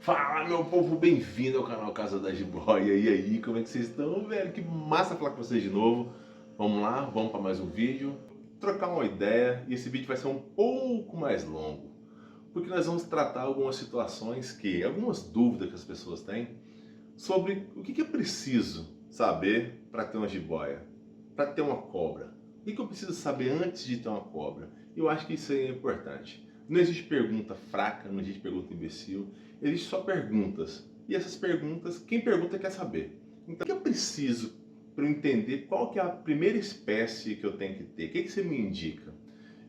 Fala, meu povo, bem-vindo ao canal Casa da Jiboia. E aí, como é que vocês estão, velho? Que massa falar com vocês de novo. Vamos lá, vamos para mais um vídeo, trocar uma ideia. E esse vídeo vai ser um pouco mais longo, porque nós vamos tratar algumas situações algumas dúvidas que as pessoas têm sobre o que é preciso saber para ter uma jiboia, para ter uma cobra. O que eu preciso saber antes de ter uma cobra? Eu acho que isso aí é importante. Não existe pergunta fraca, não existe pergunta imbecil, existe só perguntas. E essas perguntas, quem pergunta quer saber. Então, o que eu preciso para eu entender qual que é a primeira espécie que eu tenho que ter? O que você me indica?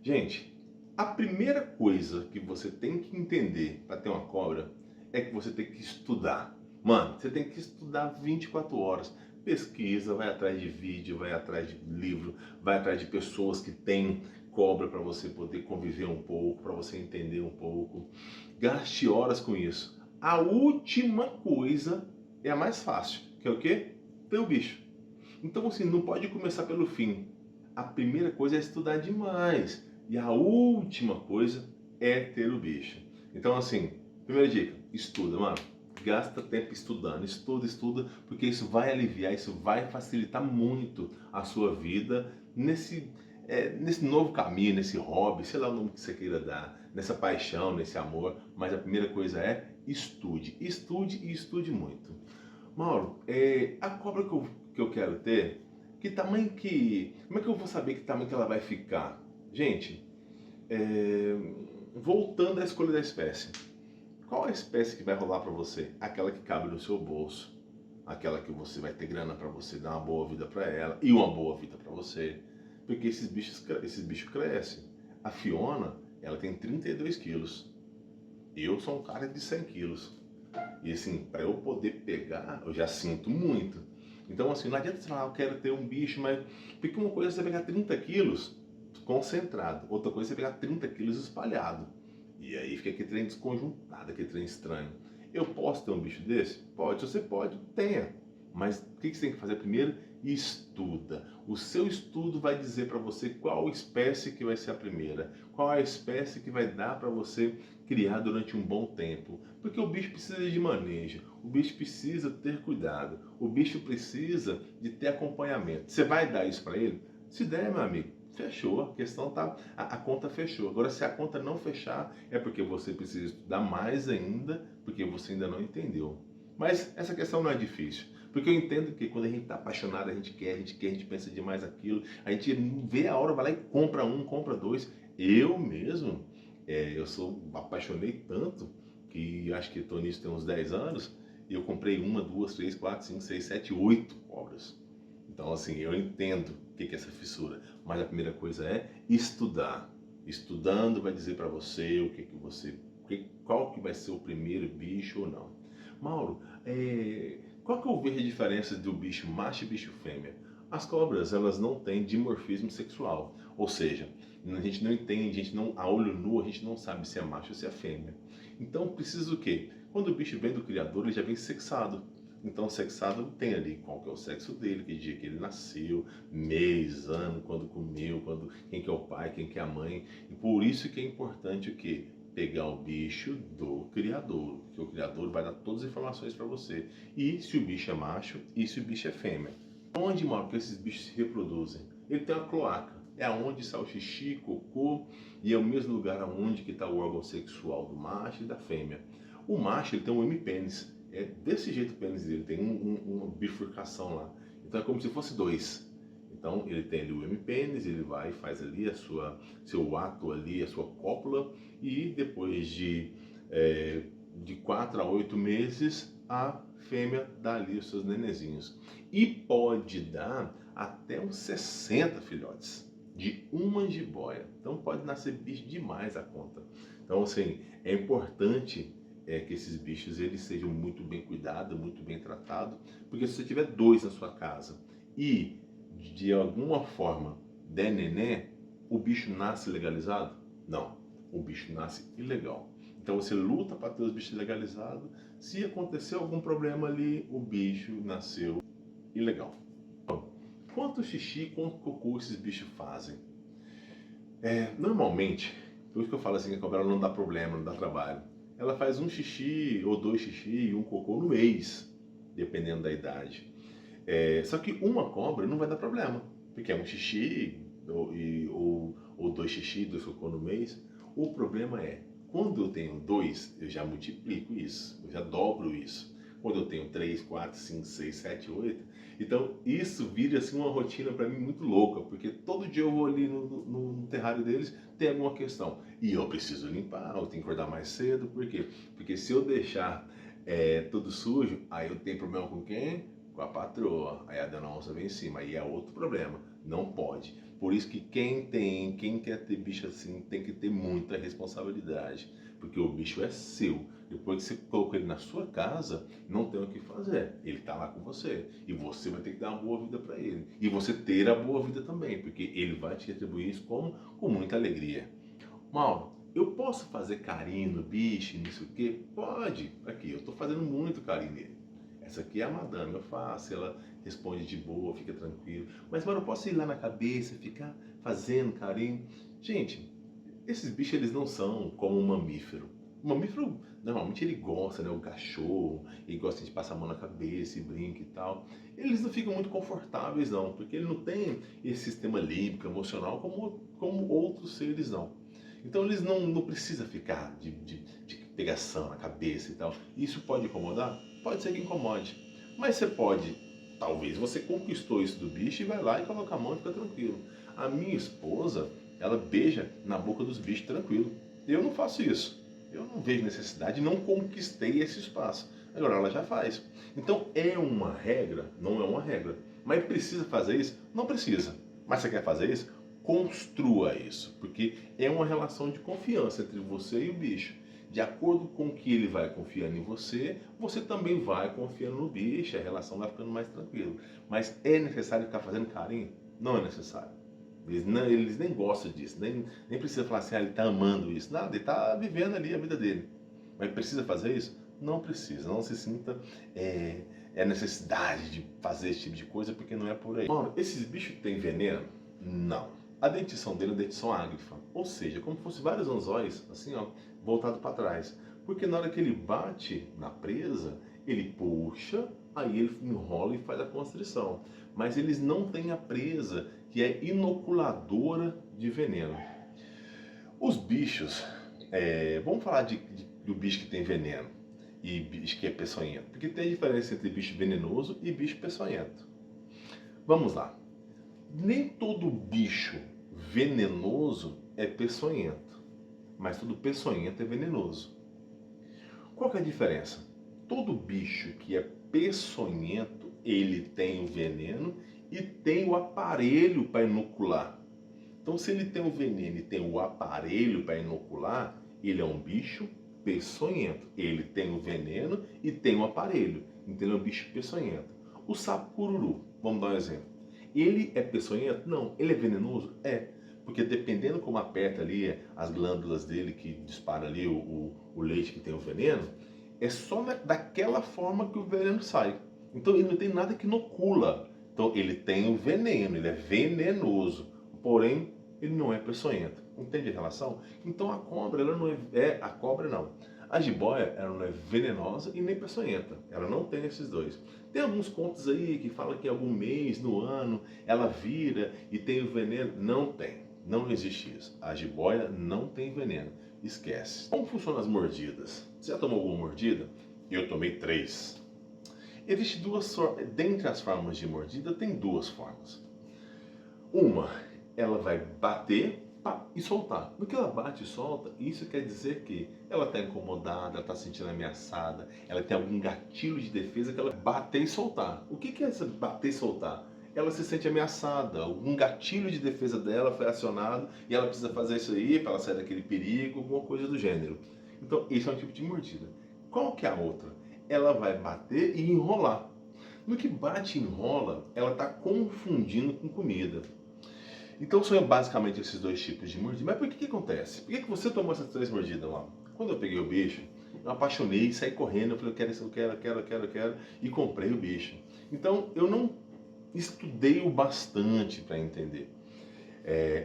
Gente, a primeira coisa que você tem que entender para ter uma cobra é que você tem que estudar. Mano, você tem que estudar 24 horas. Pesquisa, vai atrás de vídeo, vai atrás de livro, vai atrás de pessoas que têm cobra para você poder conviver um pouco, para você entender um pouco. Gaste horas com isso. A última coisa é a mais fácil, que é o quê? Ter o bicho. Então, assim, não pode começar pelo fim. A primeira coisa é estudar demais. E a última coisa é ter o bicho. Então, assim, primeira dica, estuda, mano. Gasta tempo estudando, estuda, porque isso vai aliviar, isso vai facilitar muito a sua vida nesse novo caminho, nesse hobby, sei lá o nome que você queira dar, nessa paixão, nesse amor. Mas a primeira coisa é estude, estude e estude muito. Mauro, a cobra que eu quero ter, que tamanho que... Como é que eu vou saber que tamanho que ela vai ficar? Gente, voltando à escolha da espécie. Qual a espécie que vai rolar para você? Aquela que cabe no seu bolso. Aquela que você vai ter grana para você dar uma boa vida para ela e uma boa vida para você. Porque esses bichos crescem. A Fiona, ela tem 32 quilos. Eu sou um cara de 100 quilos. E assim, para eu poder pegar, eu já sinto muito. Então assim, não adianta você falar, eu quero ter um bicho, mas... Porque uma coisa é você pegar 30 quilos concentrado, outra coisa é você pegar 30 quilos espalhado. E aí fica aquele trem desconjuntado, aquele trem estranho. Eu posso ter um bicho desse? Pode, você pode, tenha. Mas o que você tem que fazer primeiro? Estuda. O seu estudo vai dizer para você qual espécie que vai ser a primeira, qual a espécie que vai dar para você criar durante um bom tempo. Porque o bicho precisa de manejo, o bicho precisa ter cuidado, o bicho precisa de ter acompanhamento. Você vai dar isso para ele? Se der, meu amigo, fechou, a questão tá, a conta fechou. Agora, se a conta não fechar, é porque você precisa estudar mais ainda, porque você ainda não entendeu. Mas essa questão não é difícil, porque eu entendo que quando a gente está apaixonado, a gente quer, a gente pensa demais aquilo, a gente vê a hora, vai lá e compra um, compra dois. Eu mesmo, eu apaixonei tanto, que acho que estou nisso tem uns 10 anos, e eu comprei uma, duas, três, quatro, cinco, seis, sete, oito cobras. Então, assim, eu entendo o que é essa fissura, mas a primeira coisa é estudar. Estudando vai dizer para você qual que vai ser o primeiro bicho ou não. Mauro, qual que eu vejo a diferença do bicho macho e bicho fêmea? As cobras, elas não têm dimorfismo sexual, ou seja, a gente não entende, a olho nu, a gente não sabe se é macho ou se é fêmea. Então, precisa o quê? Quando o bicho vem do criador, ele já vem sexado. Então, o sexado tem ali qual que é o sexo dele, que dia que ele nasceu, mês, ano, quando comeu, quem que é o pai, quem que é a mãe. E por isso que é importante o quê? Pegar o bicho do criador, porque o criador vai dar todas as informações para você. E se o bicho é macho e se o bicho é fêmea. Onde, mano, que esses bichos se reproduzem? Ele tem uma cloaca. É onde sai o xixi, cocô, e é o mesmo lugar onde que está o órgão sexual do macho e da fêmea. O macho, ele tem um hemipênis. É desse jeito o pênis dele, tem uma bifurcação lá. Então é como se fosse dois. Então ele tem ali o hemipênis, ele vai e faz ali seu ato ali, a sua cópula, e depois de 4 a 8 meses, a fêmea dá ali os seus nenezinhos. E pode dar até uns 60 filhotes de uma jiboia. Então pode nascer bicho demais a conta. Então assim, é importante que esses bichos eles sejam muito bem cuidados, muito bem tratados, porque se você tiver dois na sua casa e de alguma forma der neném, o bicho nasce legalizado? Não, o bicho nasce ilegal. Então você luta para ter os bichos legalizados. Se acontecer algum problema ali, o bicho nasceu ilegal. Quanto xixi, quanto cocô esses bichos fazem? Normalmente, por isso que eu falo assim, que a cobra não dá problema, não dá trabalho. ela faz um xixi ou dois xixi e um cocô no mês, dependendo da idade. Só que uma cobra não vai dar problema, porque é um xixi ou dois xixi, dois cocô no mês. O problema é, quando eu tenho dois, eu já multiplico isso, eu já dobro isso. Quando eu tenho 3, 4, 5, 6, 7, 8, então isso vira assim uma rotina para mim muito louca, porque todo dia eu vou ali no terrário deles, tem alguma questão. E eu preciso limpar, eu tenho que acordar mais cedo, por quê? Porque se eu deixar tudo sujo, aí eu tenho problema com quem? Com a patroa. Aí a dona onça vem em cima, aí é outro problema, não pode. Por isso que quem quer ter bicho assim, tem que ter muita responsabilidade, porque o bicho é seu. Depois que você colocou ele na sua casa, não tem o que fazer. Ele está lá com você. E você vai ter que dar uma boa vida para ele. E você ter a boa vida também, porque ele vai te retribuir isso com muita alegria. Mauro, eu posso fazer carinho no bicho, nisso o quê? Pode. Aqui, eu estou fazendo muito carinho nele. Essa aqui é a madame, eu faço, ela responde de boa, fica tranquilo. Mas, Mauro, eu posso ir lá na cabeça e ficar fazendo carinho? Gente, esses bichos, eles não são como um mamífero. O mamífero, normalmente, ele gosta, né? O cachorro, ele gosta de passar a mão na cabeça e brinca e tal. Eles não ficam muito confortáveis, não, porque ele não tem esse sistema límbico, emocional, como outros seres, não. Então, eles não precisam ficar de pegação na cabeça e tal. Isso pode incomodar? Pode ser que incomode. Mas você pode, talvez você conquistou isso do bicho e vai lá e coloca a mão e fica tranquilo. A minha esposa, ela beija na boca dos bichos tranquilo. Eu não faço isso. Eu não vejo necessidade, não conquistei esse espaço. Agora ela já faz. Então é uma regra? Não é uma regra. Mas precisa fazer isso? Não precisa. Mas você quer fazer isso? Construa isso. Porque é uma relação de confiança entre você e o bicho. De acordo com que ele vai confiando em você, você também vai confiando no bicho, a relação vai ficando mais tranquila. Mas é necessário ficar fazendo carinho? Não é necessário. Eles nem gostam disso, nem precisa falar assim, ele está amando isso. Nada, ele está vivendo ali a vida dele. Mas precisa fazer isso? Não precisa, não se sinta a necessidade de fazer esse tipo de coisa, porque não é por aí. Mano, esses bichos têm veneno? Não. A dentição dele é dentição ágrifa, ou seja, como se fosse vários anzóis, assim ó, voltado para trás. Porque na hora que ele bate na presa, ele puxa, aí ele enrola e faz a constrição. Mas eles não têm a presa que é inoculadora de veneno. Os bichos, vamos falar do bicho que tem veneno e bicho que é peçonhento, porque tem a diferença entre bicho venenoso e bicho peçonhento. Vamos lá. Nem todo bicho venenoso é peçonhento, mas todo peçonhento é venenoso. Qual que é a diferença? Todo bicho que é peçonhento, ele tem o veneno e tem o aparelho para inocular. Então, se ele tem o veneno e tem o aparelho para inocular, ele é um bicho peçonhento. Ele tem o veneno e tem o aparelho. Então, ele é um bicho peçonhento. O sapo cururu, vamos dar um exemplo. Ele é peçonhento? Não. Ele é venenoso? É. Porque dependendo como aperta ali as glândulas dele que dispara ali o leite que tem o veneno, é só daquela forma que o veneno sai. Então ele não tem nada que inocula. Então ele tem o veneno, ele é venenoso. Porém, ele não é peçonhento. Entende a relação? Então a cobra, ela não a cobra não. A jiboia, ela não é venenosa e nem peçonhenta. Ela não tem esses dois. Tem alguns contos aí que falam que em algum mês, no ano, ela vira e tem o veneno. Não tem. Não existe isso. A jiboia não tem veneno. Esquece. Como funcionam as mordidas? Você já tomou alguma mordida? Eu tomei 3. Existem duas formas. Dentre as formas de mordida, tem 2 formas. Uma, ela vai bater e soltar. No que ela bate e solta, isso quer dizer que ela está incomodada, ela está se sentindo ameaçada, ela tem algum gatilho de defesa que ela bater e soltar. O que é essa bater e soltar? Ela se sente ameaçada, algum gatilho de defesa dela foi acionado e ela precisa fazer isso aí para ela sair daquele perigo, alguma coisa do gênero. Então, esse é um tipo de mordida. Qual que é a outra? Ela vai bater e enrolar. No que bate e enrola, ela está confundindo com comida. Então são basicamente esses 2 tipos de mordida. Mas por que acontece? Por que você tomou essas 3 mordidas lá? Quando eu peguei o bicho, eu apaixonei, saí correndo, eu falei, eu quero isso, eu quero, e comprei o bicho. Então eu não estudei o bastante para entender.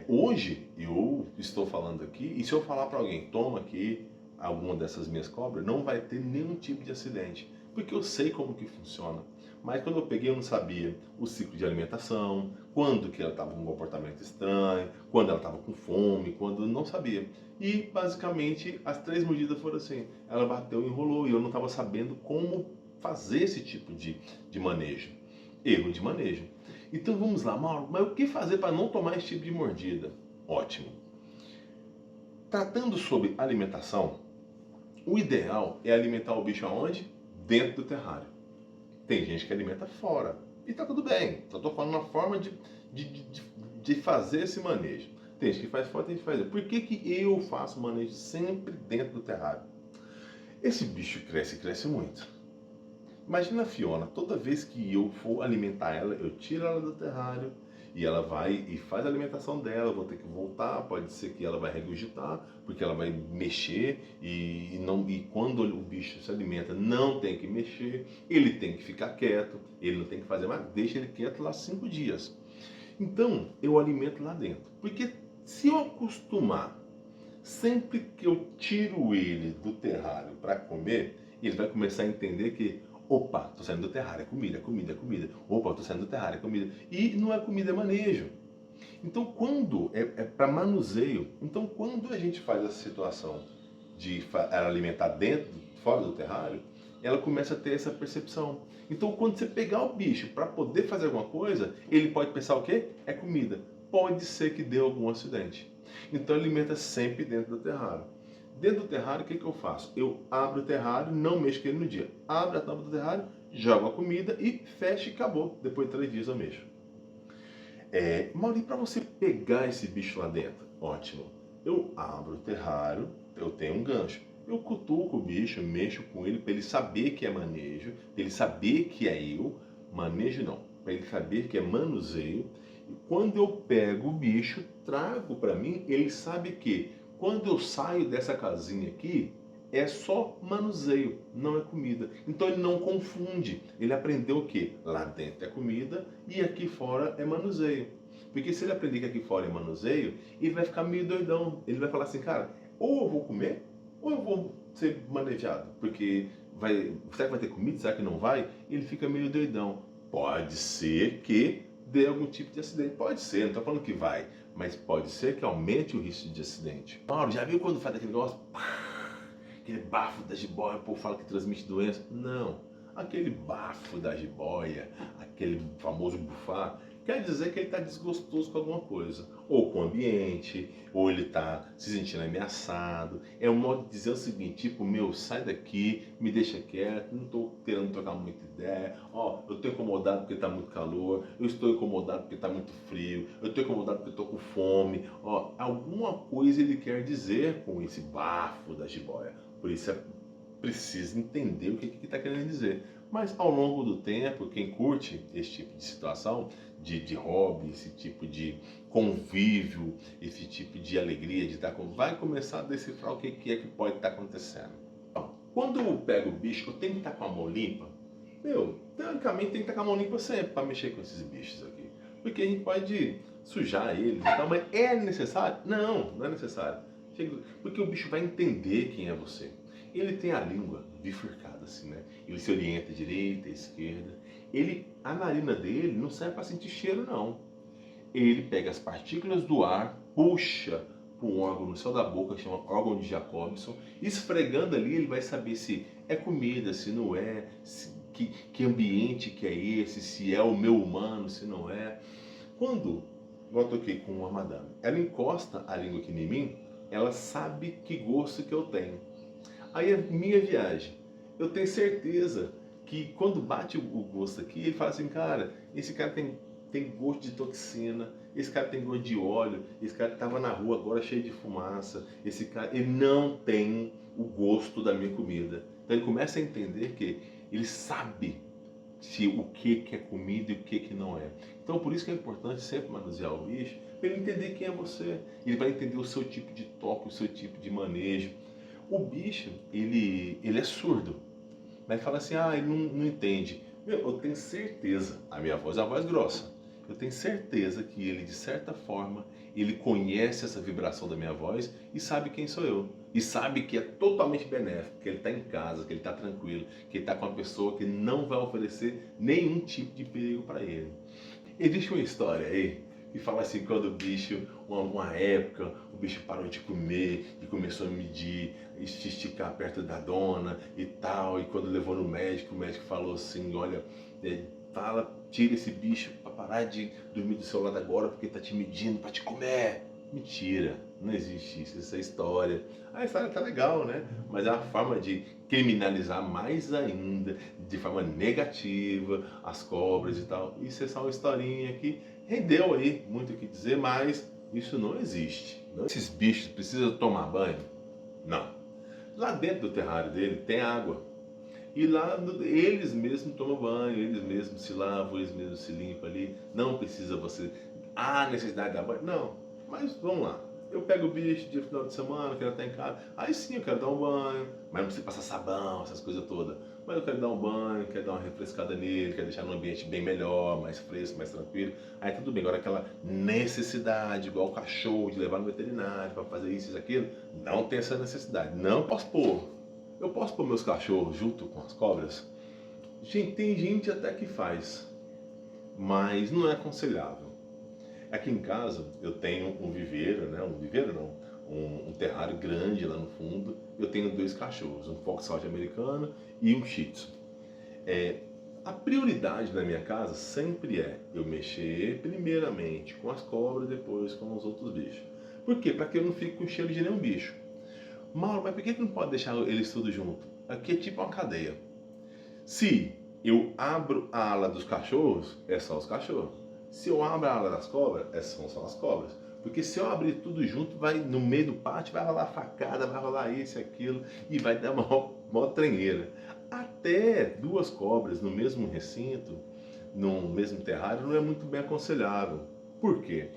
Hoje eu estou falando aqui, e se eu falar para alguém, toma aqui alguma dessas minhas cobras, não vai ter nenhum tipo de acidente, porque eu sei como que funciona. Mas quando eu peguei, eu não sabia o ciclo de alimentação, quando que ela estava com um comportamento estranho, quando ela estava com fome, quando não sabia. E basicamente as 3 mordidas foram assim: ela bateu e enrolou, e eu não estava sabendo como fazer esse tipo de manejo. Erro de manejo. Então vamos lá, Mauro, mas o que fazer para não tomar esse tipo de mordida? Ótimo. Tratando sobre alimentação, o ideal é alimentar o bicho aonde? Dentro do terrário. Tem gente que alimenta fora. E tá tudo bem. Só tô falando uma forma de, de, de fazer esse manejo. Tem gente que faz fora, tem gente que faz. Por que, que eu faço manejo sempre dentro do terrário? Esse bicho cresce e cresce muito. Imagina a Fiona, toda vez que eu for alimentar ela, eu tiro ela do terrário e ela vai e faz a alimentação dela, eu vou ter que voltar, pode ser que ela vai regurgitar, porque ela vai mexer e quando o bicho se alimenta não tem que mexer, ele tem que ficar quieto, ele não tem que fazer mais, deixa ele quieto lá 5 dias. Então, eu alimento lá dentro, porque se eu acostumar, sempre que eu tiro ele do terrário para comer, ele vai começar a entender que, opa, tô saindo do terrário, é comida, é comida, é comida. Opa, tô saindo do terrário, é comida. E não é comida, é manejo. Então, quando é para manuseio, então quando a gente faz essa situação de alimentar dentro, fora do terrário, ela começa a ter essa percepção. Então, quando você pegar o bicho para poder fazer alguma coisa, ele pode pensar o quê? É comida. Pode ser que dê algum acidente. Então, alimenta sempre dentro do terrário. Dentro do terrário, o que eu faço? Eu abro o terrário, não mexo com ele no dia. Abro a tampa do terrário, jogo a comida e fecho e acabou. Depois de 3 dias eu mexo. Mauri, para você pegar esse bicho lá dentro, ótimo. Eu abro o terrário, eu tenho um gancho. Eu cutuco o bicho, mexo com ele para ele saber que é manejo, para ele saber que é eu. Manejo não, para ele saber que é manuseio. E quando eu pego o bicho, trago para mim, ele sabe que quando eu saio dessa casinha aqui, é só manuseio, não é comida. Então ele não confunde. Ele aprendeu o quê? Lá dentro é comida e aqui fora é manuseio. Porque se ele aprender que aqui fora é manuseio, ele vai ficar meio doidão. Ele vai falar assim, cara, ou eu vou comer, ou eu vou ser manejado. Porque será que vai ter comida? Será que não vai? Ele fica meio doidão. Pode ser que dê algum tipo de acidente. Pode ser, não estou falando que vai. Mas pode ser que aumente o risco de acidente. Mauro, já viu quando faz aquele negócio? Aquele bafo da jiboia, o povo fala que transmite doença. Não. Aquele bafo da jiboia, aquele famoso bufar, quer dizer que ele está desgostoso com alguma coisa. Ou com o ambiente, ou ele está se sentindo ameaçado. É um modo de dizer o seguinte, tipo, meu, sai daqui, me deixa quieto, não estou querendo trocar muita ideia. Ó, eu estou incomodado porque está muito calor, eu estou incomodado porque está muito frio, eu estou incomodado porque estou com fome. Ó, alguma coisa ele quer dizer com esse bafo da jiboia. Por isso é preciso entender o que está querendo dizer. Mas ao longo do tempo, quem curte esse tipo de situação, de hobby, esse tipo de convívio, esse tipo de alegria de estar com, vai começar a decifrar o que é que pode estar acontecendo. Então, quando eu pego o bicho, eu tenho que estar com a mão limpa. Meu, teoricamente tem que estar com a mão limpa sempre para mexer com esses bichos aqui. Porque a gente pode sujar eles e tal, mas é necessário? Não, não é necessário. Porque o bicho vai entender quem é você. Ele tem a língua bifurcada assim, né? Ele se orienta à direita, à esquerda. A narina dele não serve para sentir cheiro, não. Ele pega as partículas do ar, puxa para um órgão no céu da boca, que chama órgão de Jacobson, esfregando ali, ele vai saber se é comida, se não é, que ambiente que é esse, se é o meu humano, se não é. Quando eu toquei com uma madame, ela encosta a língua aqui em mim, ela sabe que gosto que eu tenho. Aí a minha viagem, eu tenho certeza que quando bate o gosto aqui, ele fala assim, cara, esse cara tem gosto de toxina, esse cara tem gosto de óleo, esse cara estava na rua agora cheio de fumaça, esse cara, ele não tem o gosto da minha comida. Então ele começa a entender que ele sabe se o que é comida e o que não é. Então por isso que é importante sempre manusear o bicho, para ele entender quem é você. Ele vai entender o seu tipo de toque, o seu tipo de manejo. O bicho, ele é surdo, mas fala assim, ele não entende. Meu, eu tenho certeza, a minha voz é uma voz grossa. eu tenho certeza que ele, de certa forma, ele conhece essa vibração da minha voz e sabe quem sou eu. E sabe que é totalmente benéfico, que ele está em casa, que ele está tranquilo, que ele está com uma pessoa que não vai oferecer nenhum tipo de perigo para ele. Existe uma história aí que fala assim, quando o bicho, uma época, o bicho parou de comer e começou a medir, se esticar perto da dona e tal, e quando levou no médico, o médico falou assim, olha, tira esse bicho para parar de dormir do seu lado agora, porque tá te medindo para te comer. Mentira, não existe isso, essa é história. A história tá legal, né? Mas é uma forma de criminalizar mais ainda, de forma negativa, as cobras e tal. Isso é só uma historinha que rendeu aí muito o que dizer, mas isso não existe. Esses bichos precisam tomar banho? Não. Lá dentro do terrário dele tem água. E lá eles mesmos tomam banho, eles mesmos se lavam, eles mesmos se limpam ali. Não precisa você. Há necessidade de dar banho? Não. Mas vamos lá. Eu pego o bicho dia final de semana, quero estar em casa. Aí sim eu quero dar um banho, mas não precisa passar sabão, essas coisas todas. Mas eu quero dar um banho, quero dar uma refrescada nele, quero deixar no ambiente bem melhor, mais fresco, mais tranquilo. Aí tudo bem. Agora aquela necessidade, igual o cachorro, de levar no veterinário para fazer isso e aquilo, não tem essa necessidade. Não posso pôr. Eu posso pôr meus cachorros junto com as cobras? Gente, tem gente até que faz, mas não é aconselhável. Aqui em casa eu tenho um viveiro, né? Um viveiro não, um terrário grande lá no fundo. Eu tenho 2 cachorros, um Foxhound americano e um Shih Tzu. A prioridade na minha casa sempre é eu mexer primeiramente com as cobras, depois com os outros bichos. Por quê? Para que eu não fique com cheiro de nenhum bicho. Mauro, mas por que não pode deixar eles tudo junto? Aqui é tipo uma cadeia. Se eu abro a ala dos cachorros, é só os cachorros. Se eu abro a ala das cobras, são só as cobras. Porque se eu abrir tudo junto, vai no meio do pátio, vai rolar facada, vai rolar isso e aquilo, e vai dar uma tranheira. Até 2 cobras no mesmo recinto, no mesmo terrário, não é muito bem aconselhável. Por quê?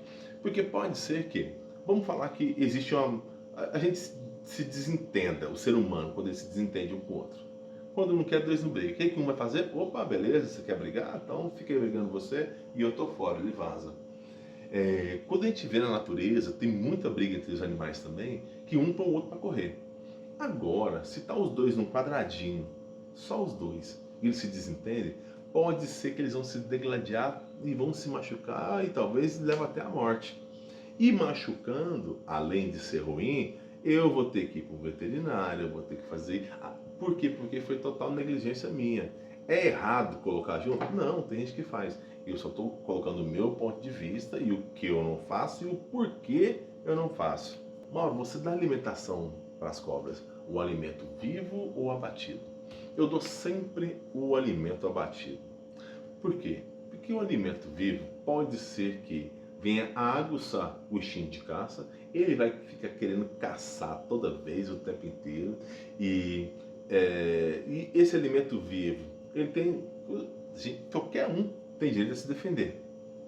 Porque pode ser que, vamos falar que existe uma... A gente se desentenda, o ser humano, quando ele se desentende um com o outro. Quando não quer, 2 não brigam. O que um vai fazer? Opa, beleza, você quer brigar? Então fiquei brigando você e eu tô fora, ele vaza. Quando a gente vê na natureza, tem muita briga entre os animais também, que um põe o outro para correr. Agora, se tá os 2 num quadradinho, só os 2, e eles se desentendem, pode ser que eles vão se degladiar e vão se machucar e talvez leve até a morte. E machucando, além de ser ruim, eu vou ter que ir para o veterinário, eu vou ter que fazer... Por quê? Porque foi total negligência minha. É errado colocar junto? Não, tem gente que faz. Eu só estou colocando o meu ponto de vista e o que eu não faço e o porquê eu não faço. Mauro, você dá alimentação para as cobras, o alimento vivo ou abatido? Eu dou sempre o alimento abatido. Por quê? Porque o alimento vivo pode ser que venha a aguçar o instinto de caça, ele vai ficar querendo caçar toda vez, o tempo inteiro, e esse alimento vivo, ele tem, qualquer um tem direito a se defender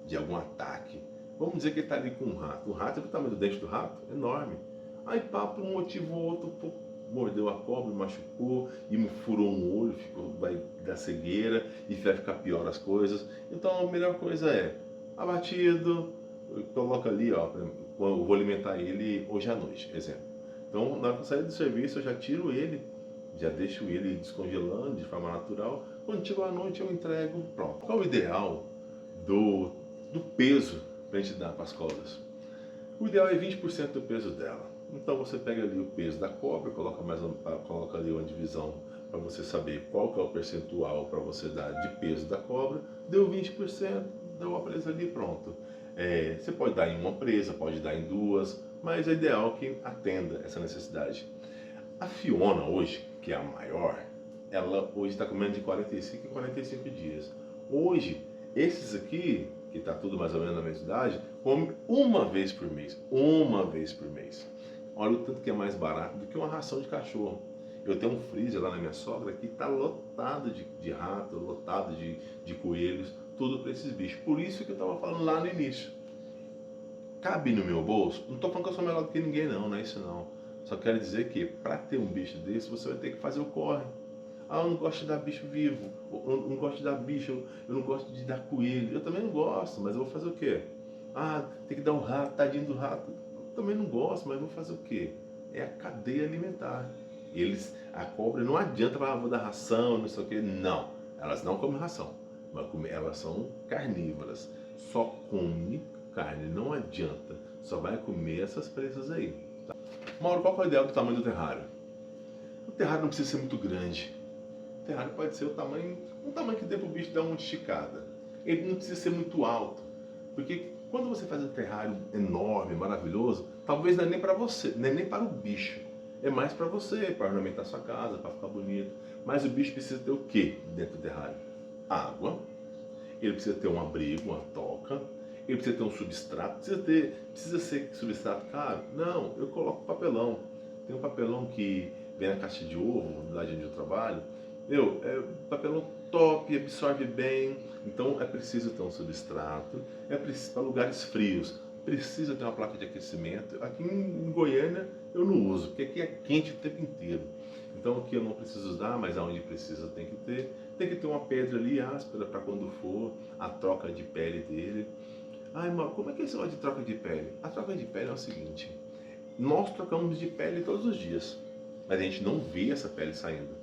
de algum ataque. Vamos dizer que ele está ali com um rato. O rato é do tamanho do dente do rato, enorme. Aí, pá, por um motivo ou outro, mordeu a cobra, machucou e me furou um olho, vai dar cegueira e vai ficar pior as coisas. Então a melhor coisa é abatido, coloca ali, ó, eu vou alimentar ele hoje à noite, exemplo. Então na hora que eu sair do serviço eu já tiro ele, já deixo ele descongelando de forma natural. Quando chegou a noite eu entrego, pronto. Qual o ideal do peso para a gente dar para as cobras? O ideal é 20% do peso dela. Então você pega ali o peso da cobra, coloca ali uma divisão para você saber qual que é o percentual para você dar de peso da cobra. Deu 20%, deu uma presa ali, pronto. Você pode dar em uma presa, pode dar em 2, mas é ideal que atenda essa necessidade. A Fiona hoje, que é a maior, ela hoje está comendo de 45 em 45 dias. Hoje, esses aqui, que está tudo mais ou menos na mesma idade, come uma vez por mês. Uma vez por mês. Olha o tanto que é mais barato do que uma ração de cachorro. Eu tenho um freezer lá na minha sogra que está lotado de rato, lotado de coelhos, tudo para esses bichos. Por isso que eu estava falando lá no início. Cabe no meu bolso? Não estou falando que eu sou melhor do que ninguém não, não é isso não. Só quero dizer que para ter um bicho desse, você vai ter que fazer o corre. Ah, eu não gosto de dar bicho vivo, eu não gosto de dar bicho, eu não gosto de dar coelho. Eu também não gosto, mas eu vou fazer o quê? Ah, tem que dar um rato, tadinho do rato. Eu também não gosto, mas vou fazer o quê? É a cadeia alimentar. A cobra não adianta falar, vou dar ração, não sei o quê. Não, elas não comem ração, mas elas são carnívoras. Só come carne, não adianta. Só vai comer essas presas aí. Tá? Mauro, qual é o ideal do tamanho do terrário? O terrário não precisa ser muito grande. O terrário pode ser um tamanho que dê para o bicho dar uma esticada. Ele não precisa ser muito alto. Porque quando você faz um terrário enorme, maravilhoso, talvez não é nem para você, não é nem para o bicho. É mais para você, para ornamentar sua casa, para ficar bonito. Mas o bicho precisa ter o quê dentro do terrário? Água. Ele precisa ter um abrigo, uma toca. Ele precisa ter um substrato. Precisa ser substrato caro? Não, eu coloco papelão. Tem um papelão que vem na caixa de ovo, lá de onde eu trabalho. Papelão top, absorve bem. Então é preciso ter um substrato. É preciso para lugares frios. Precisa ter uma placa de aquecimento. Aqui em Goiânia eu não uso, porque aqui é quente o tempo inteiro. Então aqui eu não preciso usar, mas aonde precisa tem que ter. Tem que ter uma pedra ali áspera para quando for a troca de pele dele. Ai, Mauro, como é que é esse negócio de troca de pele? A troca de pele é o seguinte: nós trocamos de pele todos os dias, mas a gente não vê essa pele saindo.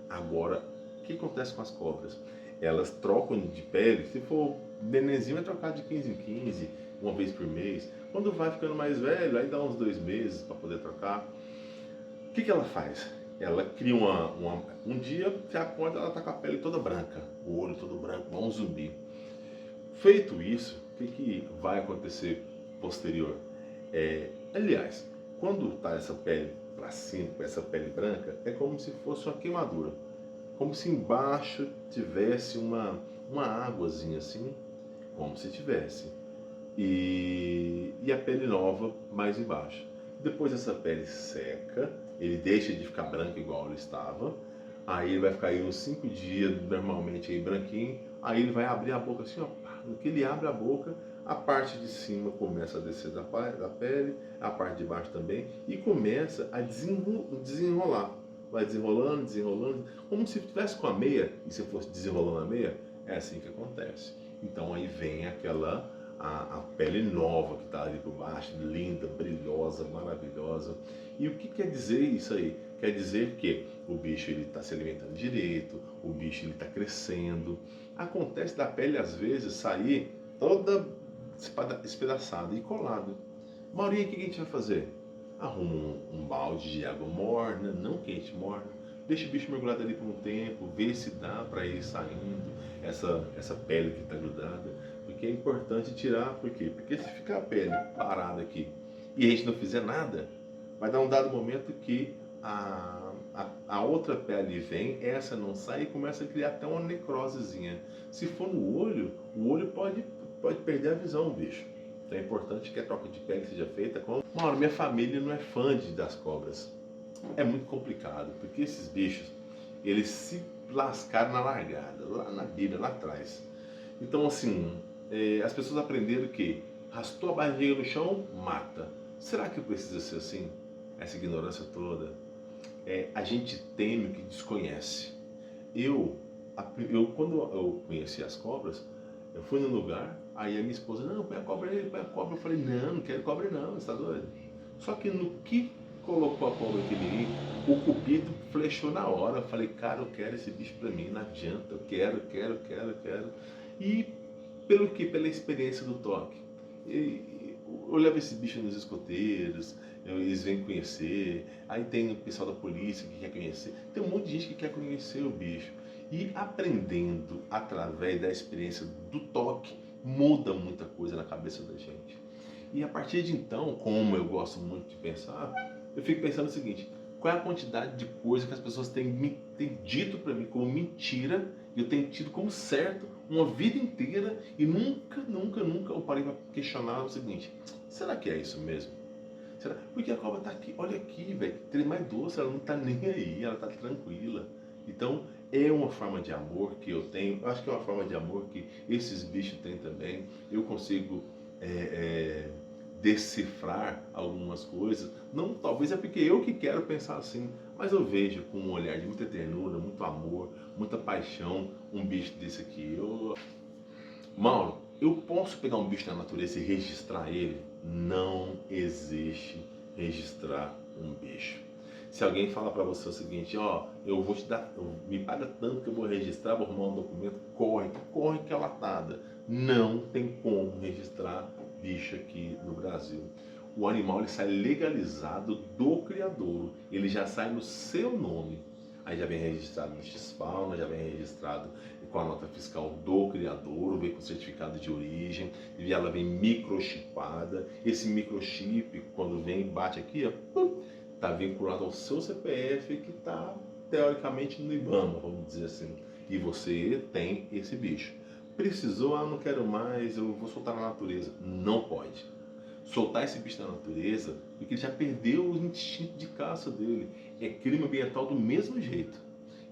Agora, o que acontece com as cobras? Elas trocam de pele, se for nenenzinho, vai trocar de 15 em 15, uma vez por mês. Quando vai ficando mais velho, aí dá uns 2 meses para poder trocar. O que ela faz? Ela cria um dia, você acorda, ela está com a pele toda branca, o olho todo branco, igual um zumbi. Feito isso, o que vai acontecer posterior? Aliás, quando está essa pele para cima, com essa pele branca, é como se fosse uma queimadura. Como se embaixo tivesse uma águazinha assim, como se tivesse. E a pele nova mais embaixo. Depois essa pele seca, ele deixa de ficar branco igual ele estava. Aí ele vai ficar aí uns 5 dias, normalmente aí branquinho. Aí ele vai abrir a boca assim, ó. No que ele abre a boca, a parte de cima começa a descer da pele, a parte de baixo também, e começa a desenrolar. Vai desenrolando, desenrolando, como se estivesse com a meia, e se fosse desenrolando a meia, é assim que acontece. Então aí vem a pele nova que está ali por baixo, linda, brilhosa, maravilhosa. E o que quer dizer isso aí? Quer dizer que o bicho está se alimentando direito, o bicho está crescendo. Acontece da pele às vezes sair toda espedaçada e colada. Maurinho, o que a gente vai fazer? Arruma um balde de água morna, não quente, morna. Deixa o bicho mergulhado ali por um tempo, vê se dá para ir saindo essa pele que está grudada. Porque é importante tirar, por quê? Porque se ficar a pele parada aqui e a gente não fizer nada, vai dar um dado momento que a outra pele vem, essa não sai e começa a criar até uma necrosezinha. Se for no olho, o olho pode perder a visão, bicho. Então é importante que a troca de pele seja feita com... Mauro, minha família não é fã das cobras. É muito complicado, porque esses bichos, eles se lascaram na largada, lá na Bíblia, lá atrás. Então, assim, as pessoas aprenderam que arrastou a barriga no chão, mata. Será que precisa ser assim? Essa ignorância toda? A gente teme o que desconhece. Quando eu conheci as cobras, eu fui num lugar, aí a minha esposa, não, põe a cobra nele, põe a cobra. Eu falei, não quero cobra não, você está doido? Só que no que colocou a cobra que ele o cupido flechou na hora. Eu falei, cara, eu quero esse bicho pra mim, não adianta, eu quero. E pelo que? Pela experiência do toque. Eu levo esse bicho nos escoteiros, eles vêm conhecer, aí tem o pessoal da polícia que quer conhecer, tem um monte de gente que quer conhecer o bicho. E aprendendo através da experiência do toque, muda muita coisa na cabeça da gente. E a partir de então, como eu gosto muito de pensar, eu fico pensando o seguinte: qual é a quantidade de coisa que as pessoas têm dito para mim como mentira e eu tenho tido como certo uma vida inteira e nunca eu parei para questionar o seguinte: será que é isso mesmo? Será? Porque a cobra está aqui, olha aqui, velho, tem mais doce, ela não está nem aí, ela está tranquila. Então, é uma forma de amor que eu tenho, eu acho que é uma forma de amor que esses bichos têm também. Eu consigo decifrar algumas coisas. Não, talvez é porque eu que quero pensar assim, mas eu vejo com um olhar de muita ternura, muito amor, muita paixão, um bicho desse aqui. Mauro, eu posso pegar um bicho da natureza e registrar ele? Não existe registrar um bicho. Se alguém falar para você o seguinte, ó, eu vou te dar, me paga tanto que eu vou registrar, vou arrumar um documento, corre que é latada. Não tem como registrar bicho aqui no Brasil. O animal ele sai legalizado do criador, ele já sai no seu nome. Aí já vem registrado no X-Fauna, já vem registrado com a nota fiscal do criador, vem com certificado de origem, e ela vem microchipada. Esse microchip, quando vem, bate aqui, está vinculado ao seu CPF, que está teoricamente no IBAMA, vamos dizer assim. E você tem esse bicho. Precisou, não quero mais, eu vou soltar na natureza. Não pode. Soltar esse bicho na natureza, porque ele já perdeu o instinto de caça dele. É crime ambiental do mesmo jeito.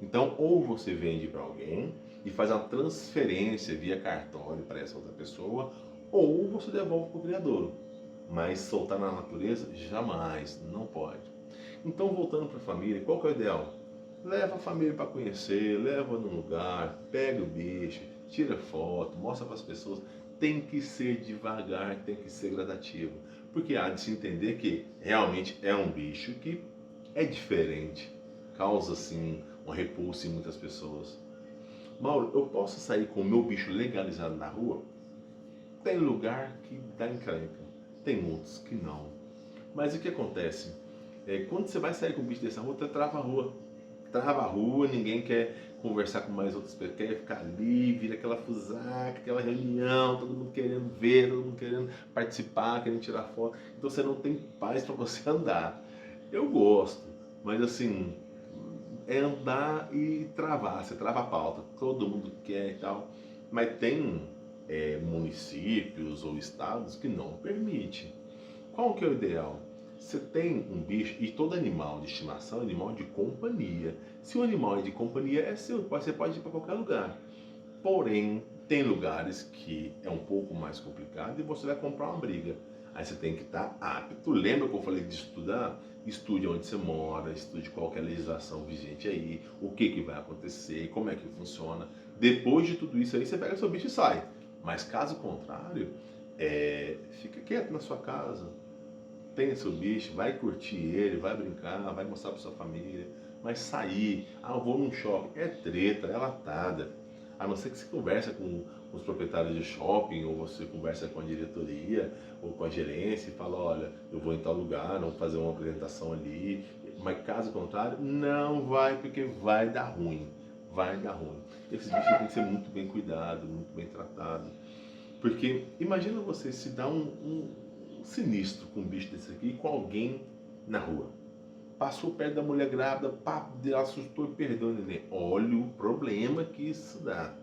Então, ou você vende para alguém e faz uma transferência via cartório para essa outra pessoa, ou você devolve para o criador. Mas soltar na natureza, jamais, não pode. Então, voltando para a família, qual que é o ideal? Leva a família para conhecer, leva no lugar, pega o bicho, tira foto, mostra para as pessoas. Tem que ser devagar, tem que ser gradativo. Porque há de se entender que realmente é um bicho que é diferente. Causa, assim, uma repulsa em muitas pessoas. Mauro, eu posso sair com o meu bicho legalizado na rua? Tem lugar que dá encrenca. Tem outros que não. Mas o que acontece? Quando você vai sair com o bicho dessa rua, você trava a rua. Trava a rua, ninguém quer conversar com mais outras pessoas, quer ficar ali, vira aquela fusaca, aquela reunião, todo mundo querendo ver, todo mundo querendo participar, querendo tirar foto. Então você não tem paz para você andar. Eu gosto, mas assim, é andar e travar, você trava a pauta, todo mundo quer e tal. Mas tem municípios ou estados que não permitem. Qual que é o ideal? Você tem um bicho, e todo animal de estimação é animal de companhia. Se o animal é de companhia, é seu, você pode ir para qualquer lugar. Porém, tem lugares que é um pouco mais complicado e você vai comprar uma briga. Aí você tem que estar apto. Lembra que eu falei de estudar? Estude onde você mora, estude qual que é a legislação vigente aí, o que vai acontecer, como é que funciona. Depois de tudo isso aí, você pega seu bicho e sai. Mas caso contrário, fica quieto na sua casa. Tenha seu bicho, vai curtir ele, vai brincar, vai mostrar para sua família, mas sair, eu vou num shopping, é treta, é latada. A não ser que você converse com os proprietários de shopping, ou você conversa com a diretoria, ou com a gerência e fala, olha, eu vou em tal lugar, vamos fazer uma apresentação ali, mas caso contrário, não vai, porque vai dar ruim, vai dar ruim. Esses bichos têm que ser muito bem cuidados, muito bem tratados, porque imagina você se dar um sinistro com um bicho desse aqui, com alguém na rua. Passou perto da mulher grávida, assustou e perdeu o neném. Olha o problema que isso dá.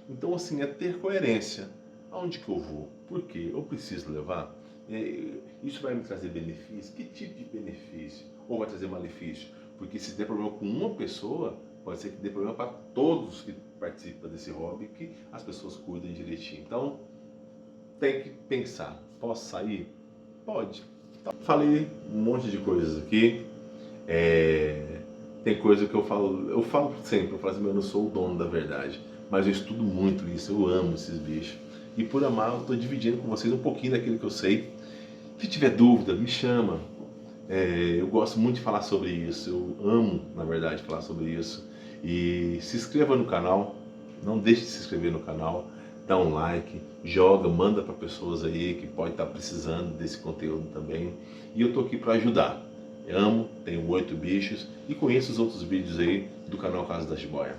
Então, assim, é ter coerência. Aonde que eu vou? Por quê? Eu preciso levar? Isso vai me trazer benefício? Que tipo de benefício? Ou vai trazer malefício? Porque se der problema com uma pessoa, pode ser que dê problema para todos que participam desse hobby, que as pessoas cuidem direitinho. Então, tem que pensar. Posso sair? Pode. Falei um monte de coisas aqui. Tem coisa que eu falo sempre, eu falo assim, eu não sou o dono da verdade, mas eu estudo muito isso, eu amo esses bichos. E por amar, eu estou dividindo com vocês um pouquinho daquilo que eu sei. Se tiver dúvida, me chama. Eu gosto muito de falar sobre isso, eu amo, na verdade, falar sobre isso. E se inscreva no canal, não deixe de se inscrever no canal. Dá um like, joga, manda para pessoas aí que podem estar precisando desse conteúdo também. E eu estou aqui para ajudar. Eu amo, tenho 8 bichos e conheço os outros vídeos aí do canal Casa da Jiboia.